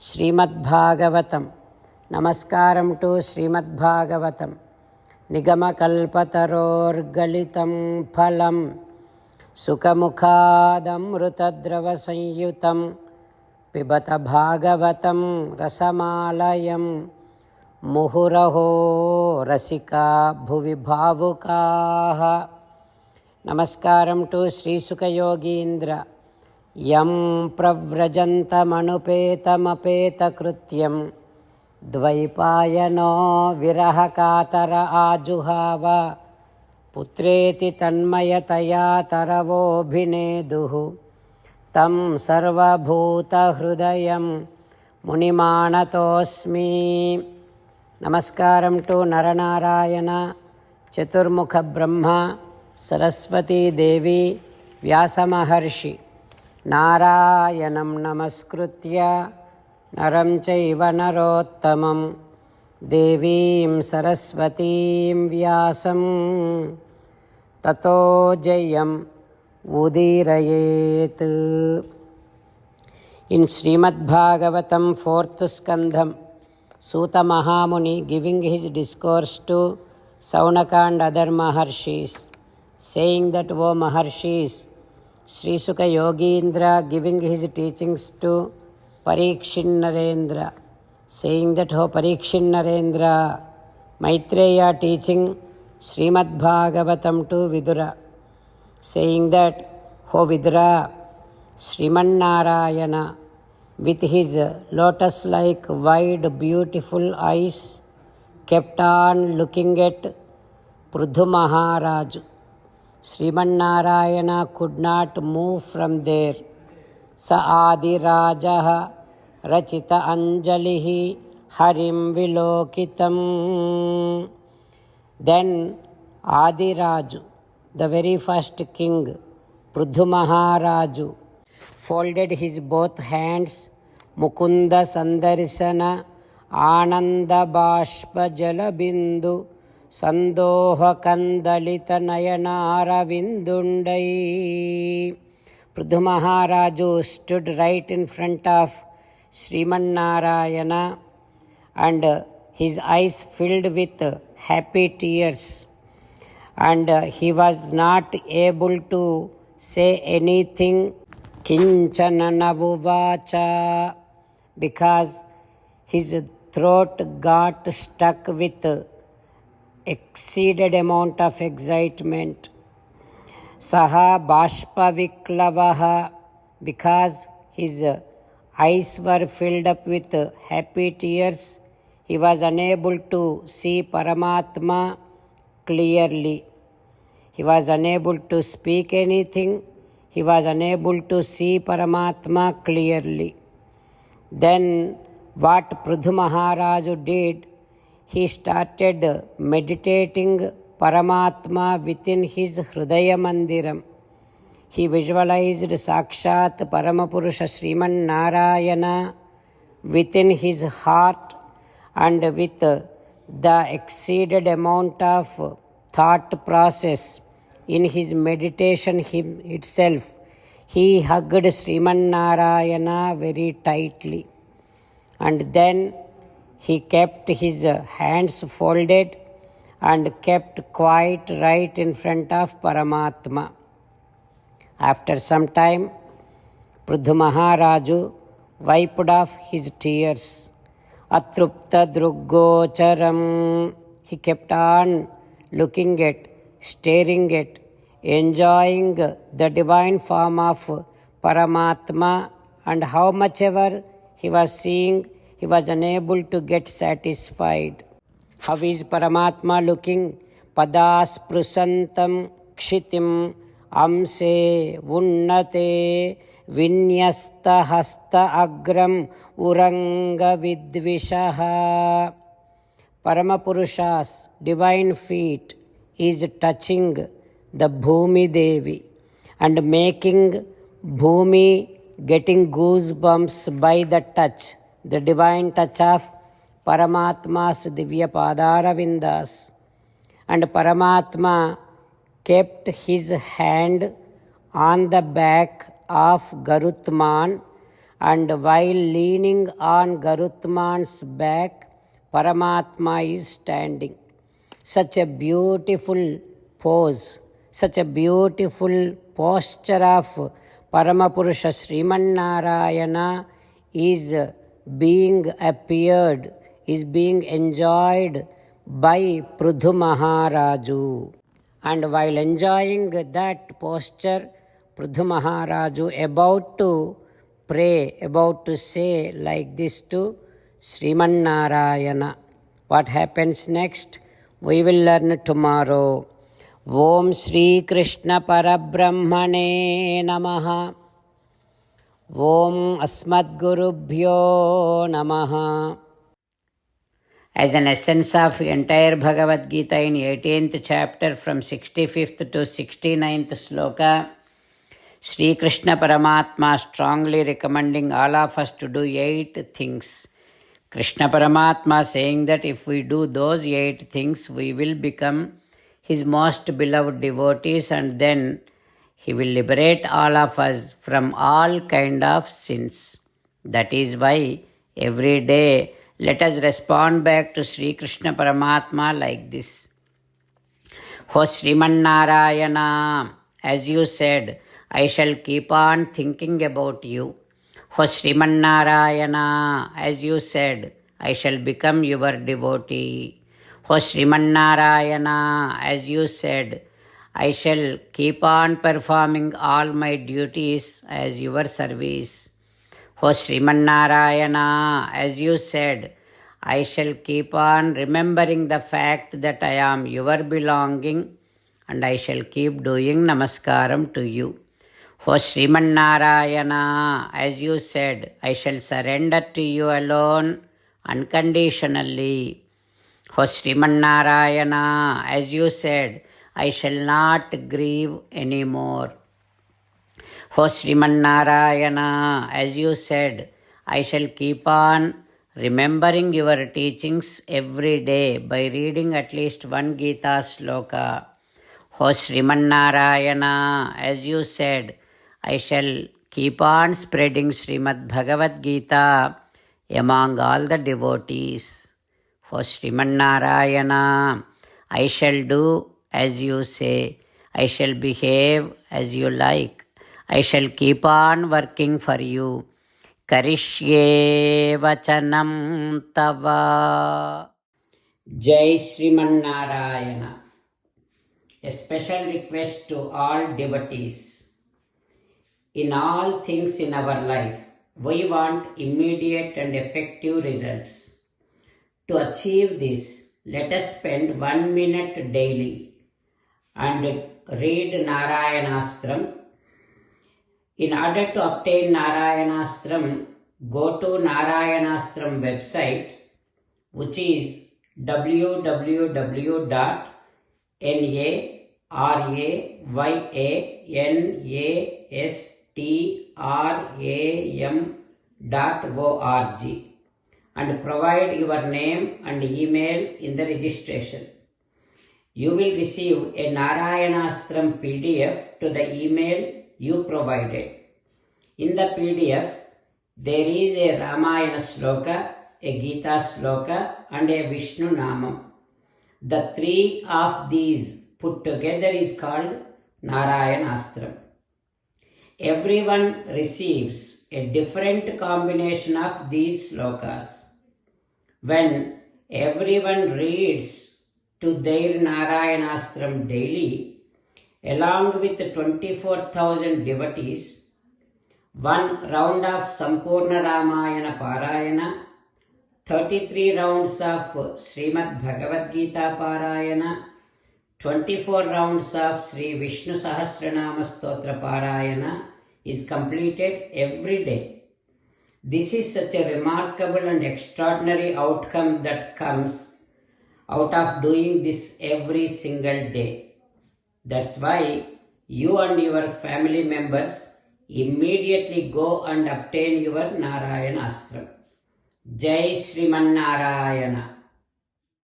శ్రీమద్భాగవతం. నమస్కారం టు శ్రీమద్భాగవతం. నిగమకల్పతరోర్గలితం ఫలం సుఖముఖాదమృతద్రవసంయుతం పిబత భాగవతం రసమాలయం ముహురహో రసికా భువి భావుకాః. నమస్కారం టు శ్రీసుఖయోగీంద్ర. యం ప్రవ్రజంతమనుపేతమపేతకృత్యం ద్వైపాయనో విరహకాతర ఆజుహావ పుత్రేతి తన్మయతయా తరవోభినేదుః తం సర్వభూతహృదయం మునిమానతోస్మి. నమస్కారం టు నరనారాయణ, చతుర్ముఖ బ్రహ్మ, సరస్వతీదేవి, వ్యాసమహర్షి. నారాయణం నమస్కృత్య నరం చైవ నరోత్తమం దేవీం సరస్వతీం వ్యాసం తతో జయం ఉదీరయేత్. In Srimad Bhagavatam 4th skandham, Suta Mahamuni giving his discourse to Saunaka and other Maharshis, saying that, O Maharshis, Sri Sukha Yogindra giving his teachings to Parikshit Narendra, saying that, O Parikshit Narendra, Maitreya teaching Srimad Bhagavatam to Vidura, saying that, O Vidura, Sriman Narayana, with his lotus-like wide beautiful eyes, kept on looking at Pridhu Maharaj. Sriman could not move from there. Sa Adirajaha Rachita Anjalihi Harim Vilokitam. Then Adiraju, the very first king, Pridhu Maharaju, folded his both hands, Mukunda Sandarisana Ananda Bashpa Jalabindu Sandoha Kandalita Nayanara Vindundai. Pridhu Maharaju stood right in front of Sriman Narayana, and his eyes filled with happy tears, and he was not able to say anything kinchana navuvacha, because his throat got stuck with exceeded amount of excitement. Saha bashpaviklavaha, because his eyes were filled up with happy tears, he was unable to see Paramatma clearly. He was unable to speak anything. He was unable to see Paramatma clearly. Then what Pridhu Maharaj did, he started meditating Paramatma within his Hridaya Mandiram. He visualized Sakshat Paramapurusha Sriman Narayana within his heart, and with the exceeded amount of thought process in his meditation itself, he hugged Sriman Narayana very tightly, and then he kept his hands folded and kept quiet right in front of Paramatma. After some time, Pridhu Maharaju wiped off his tears. Atrupta Druggocharam, he kept on looking at, staring at, enjoying the divine form of Paramatma, and how much ever he was seeing, he was unable to get satisfied. How is Paramatma looking? Padas prusantam kshitim amse unnate vinyasta hasta agram uranga vidvishaha. Paramapurusha's divine feet is touching the Bhumi Devi and making Bhumi getting goosebumps by the touch, the divine touch of Paramatma's Divya Padaravindas. And Paramatma kept his hand on the back of Garutman and while leaning on Garutman's back, Paramatma is standing. Such a beautiful pose, such a beautiful posture of Paramapurusha Srimannarayana is being appeared, is being enjoyed by Prithu Maharaju. And while enjoying that posture, Prithu Maharaju about to pray, about to say like this to Srimannarayana. What happens next? We will learn tomorrow. Om Shri Krishna Parabrahmane Namaha. Om Asmadgurubhyo Namaha. As an essence of entire Bhagavad Gita in 18th chapter from 65th to 69th sloka, Sri Krishna Paramatma strongly recommending all of us to do 8 things. Krishna Paramatma saying that if we do those 8 things, we will become His most beloved devotees, and then He will liberate all of us from all kind of sins. That is why every day let us respond back to Sri Krishna Paramatma like this. O Srimannarayana, as you said, I shall keep on thinking about you. O Srimannarayana, as you said, I shall become your devotee. O Srimannarayana, as you said, I shall keep on performing all my duties as your service. O Srimannarayana, as you said, I shall keep on remembering the fact that I am your belonging, and I shall keep doing namaskaram to you. O Srimannarayana, as you said, I shall surrender to you alone unconditionally. O Srimannarayana, as you said, I shall not grieve anymore. O Srimannarayana, as you said, I shall keep on remembering your teachings every day by reading at least one Gita sloka. O Srimannarayana, as you said, I shall keep on spreading Srimad Bhagavad Gita among all the devotees. O Srimannarayana, I shall do as you say. I shall behave as you like. I shall keep on working for you. Karishye vachanam tava. Jai Srimannarayana. A special request to all devotees. In all things in our life, we want immediate and effective results. To achieve this, let us spend 1 minute daily and read Narayanastram. In order to obtain Narayanastram, go to Narayanastram website, which is www.narayanastram.org, and provide your name and email in the registration. You will receive a Narayanastram PDF to the email you provided. In the PDF, there is a Ramayana sloka, a Gita sloka, and a Vishnu Namam. The 3 of these put together is called Narayanastram. Everyone receives a different combination of these slokas. When everyone reads to their Narayanastram daily, along with 24,000 devotees, 1 round of Sampurna Ramayana Parayana, 33 rounds of Srimad Bhagavad Gita Parayana, 24 rounds of Sri Vishnu Sahasranama Stotra Parayana is completed every day. This is such a remarkable and extraordinary outcome that comes out of doing this every single day. That's why you and your family members immediately go and obtain your Narayanastram. Jai Srimannarayana.